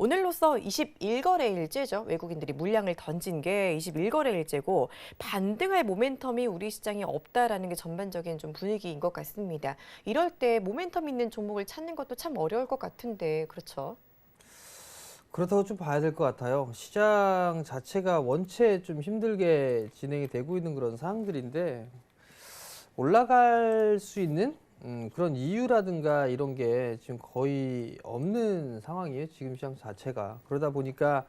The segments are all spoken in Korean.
오늘로써 21거래일째죠. 외국인들이 물량을 던진 게 21거래일째고 반등할 모멘텀이 우리 시장에 없다라는 게 전반적인 좀 분위기인 것 같습니다. 이럴 때 모멘텀 있는 종목을 찾는 것도 참 어려울 것 같은데 그렇죠? 그렇다고 좀 봐야 될 것 같아요. 시장 자체가 원체 좀 힘들게 진행이 되고 있는 그런 상황들인데 올라갈 수 있는 그런 이유라든가 이런 게 지금 거의 없는 상황이에요. 지금 시장 자체가. 그러다 보니까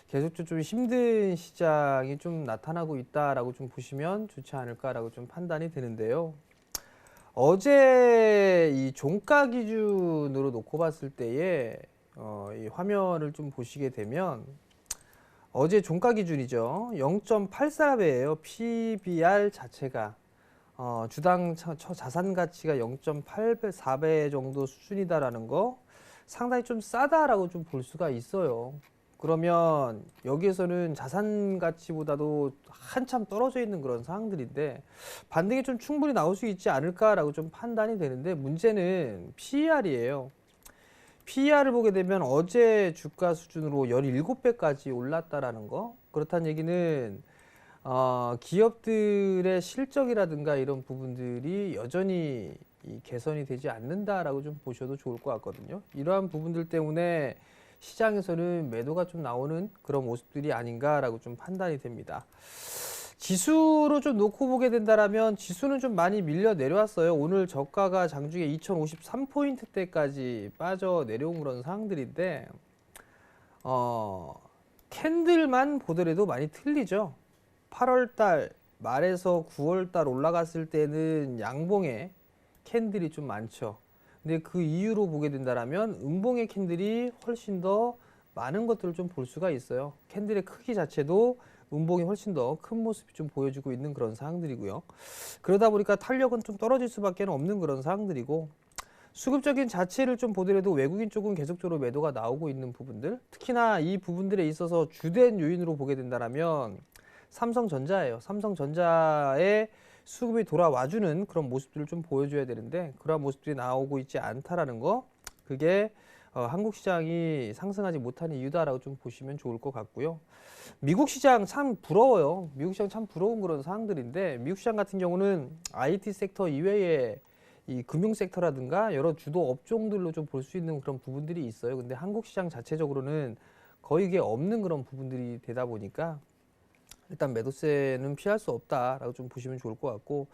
계속 좀 힘든 시장이 좀 나타나고 있다라고 좀 보시면 좋지 않을까라고 좀 판단이 되는데요. 어제 이 종가 기준으로 놓고 봤을 때에 이 화면을 좀 보시게 되면 어제 종가 기준이죠. 0.84배예요. PBR 자체가 주당 자산 가치가 0.84배 정도 수준이다라는 거 상당히 좀 싸다라고 좀 볼 수가 있어요. 그러면 여기에서는 자산 가치보다도 한참 떨어져 있는 그런 상황들인데 반등이 좀 충분히 나올 수 있지 않을까라고 좀 판단이 되는데 문제는 PER이에요. PER을 보게 되면 어제 주가 수준으로 17배까지 올랐다라는 거. 그렇다는 얘기는 기업들의 실적이라든가 이런 부분들이 여전히 개선이 되지 않는다라고 좀 보셔도 좋을 것 같거든요. 이러한 부분들 때문에 시장에서는 매도가 좀 나오는 그런 모습들이 아닌가라고 좀 판단이 됩니다. 지수로 좀 놓고 보게 된다라면 지수는 좀 많이 밀려 내려왔어요. 오늘 저가가 장중에 2053포인트대까지 빠져 내려온 그런 상황들인데 캔들만 보더라도 많이 틀리죠. 8월달 말에서 9월달 올라갔을 때는 양봉의 캔들이 좀 많죠. 근데 그 이유로 보게 된다라면 음봉의 캔들이 훨씬 더 많은 것들을 좀 볼 수가 있어요. 캔들의 크기 자체도 음봉이 훨씬 더 큰 모습이 좀 보여주고 있는 그런 상황들이고요. 그러다 보니까 탄력은 좀 떨어질 수밖에 없는 그런 상황들이고 수급적인 자체를 좀 보더라도 외국인 쪽은 계속적으로 매도가 나오고 있는 부분들, 특히나 이 부분들에 있어서 주된 요인으로 보게 된다면 삼성전자예요. 삼성전자의 수급이 돌아와주는 그런 모습들을 좀 보여줘야 되는데 그러한 모습들이 나오고 있지 않다라는 거, 그게 한국 시장이 상승하지 못하는 이유다라고 좀 보시면 좋을 것 같고요. 미국 시장 참 부러워요. 미국 시장 참 부러운 그런 상황들인데 미국 시장 같은 경우는 IT 섹터 이외에 이 금융 섹터라든가 여러 주도 업종들로 좀 볼 수 있는 그런 부분들이 있어요. 근데 한국 시장 자체적으로는 거의 이게 없는 그런 부분들이 되다 보니까 일단 매도세는 피할 수 없다라고 좀 보시면 좋을 것 같고,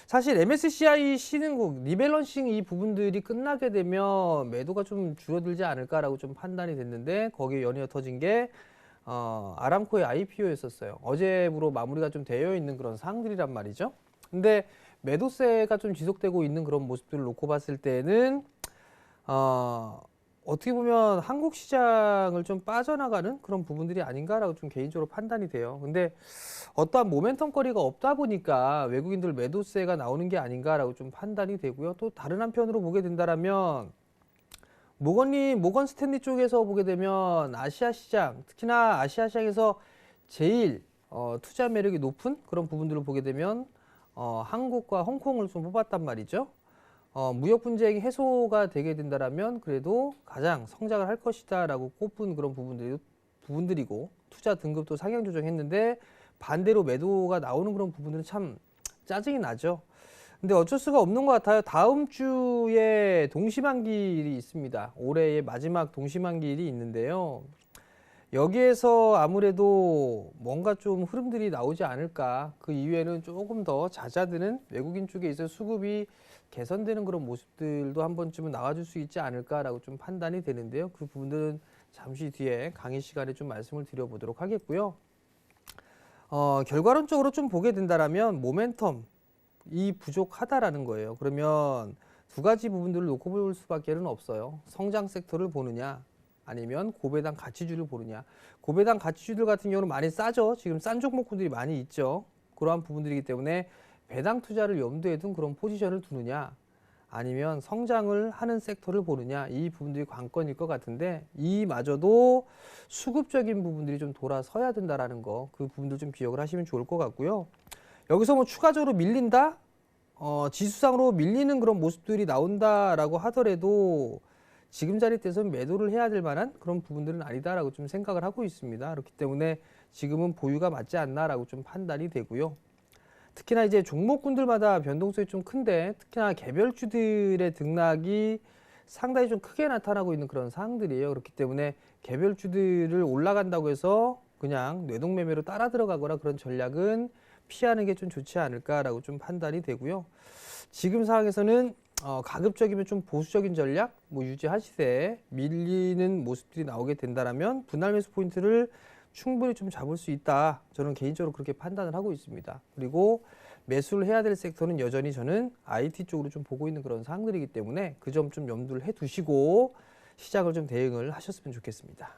사실 MSCI 시는 리밸런싱 이 부분들이 끝나게 되면 매도가 좀 줄어들지 않을까라고 좀 판단이 됐는데 거기에 연이어 터진 게 아람코의 IPO였었어요. 어제부로 마무리가 좀 되어 있는 그런 상황들이란 말이죠. 근데 매도세가 좀 지속되고 있는 그런 모습들을 놓고 봤을 때는 어떻게 보면 한국 시장을 좀 빠져나가는 그런 부분들이 아닌가라고 좀 개인적으로 판단이 돼요. 근데 어떠한 모멘텀거리가 없다 보니까 외국인들 매도세가 나오는 게 아닌가라고 좀 판단이 되고요. 또 다른 한편으로 보게 된다면 모건 스탠리 쪽에서 보게 되면 아시아 시장, 특히나 아시아 시장에서 제일 투자 매력이 높은 그런 부분들을 보게 되면 한국과 홍콩을 좀 뽑았단 말이죠. 무역 분쟁이 해소가 되게 된다면 그래도 가장 성장을 할 것이다라고 꼽은 그런 부분들이고 투자 등급도 상향 조정했는데 반대로 매도가 나오는 그런 부분들은 참 짜증이 나죠. 근데 어쩔 수가 없는 것 같아요. 다음 주에 동시만기일이 있습니다. 올해의 마지막 동시만기일이 있는데요. 여기에서 아무래도 뭔가 좀 흐름들이 나오지 않을까. 그 이후에는 조금 더 잦아드는 외국인 쪽에 있어 수급이 개선되는 그런 모습들도 한 번쯤은 나와줄 수 있지 않을까라고 좀 판단이 되는데요. 그 부분들은 잠시 뒤에 강의 시간에 좀 말씀을 드려보도록 하겠고요. 결과론적으로 좀 보게 된다면 모멘텀이 부족하다라는 거예요. 그러면 두 가지 부분들을 놓고 볼 수밖에는 없어요. 성장 섹터를 보느냐, 아니면 고배당 가치주를 보느냐. 고배당 가치주들 같은 경우는 많이 싸죠. 지금 싼 종목군들이 많이 있죠. 그러한 부분들이기 때문에 배당 투자를 염두에 둔 그런 포지션을 두느냐, 아니면 성장을 하는 섹터를 보느냐, 이 부분들이 관건일 것 같은데 이마저도 수급적인 부분들이 좀 돌아서야 된다라는 거, 그 부분들 좀 기억을 하시면 좋을 것 같고요. 여기서 뭐 추가적으로 밀린다? 지수상으로 밀리는 그런 모습들이 나온다라고 하더라도 지금 자리대에서 매도를 해야 될 만한 그런 부분들은 아니다라고 좀 생각을 하고 있습니다. 그렇기 때문에 지금은 보유가 맞지 않나라고 좀 판단이 되고요. 특히나 이제 종목군들마다 변동성이 좀 큰데 특히나 개별주들의 등락이 상당히 좀 크게 나타나고 있는 그런 상황들이에요. 그렇기 때문에 개별주들을 올라간다고 해서 그냥 뇌동매매로 따라 들어가거나 그런 전략은 피하는 게 좀 좋지 않을까라고 좀 판단이 되고요. 지금 상황에서는 가급적이면 좀 보수적인 전략 유지하시되 밀리는 모습들이 나오게 된다라면 분할 매수 포인트를 충분히 좀 잡을 수 있다. 저는 개인적으로 그렇게 판단을 하고 있습니다. 그리고 매수를 해야 될 섹터는 여전히 저는 IT 쪽으로 좀 보고 있는 그런 사항들이기 때문에 그 점 좀 염두를 해 두시고 시장을 좀 대응을 하셨으면 좋겠습니다.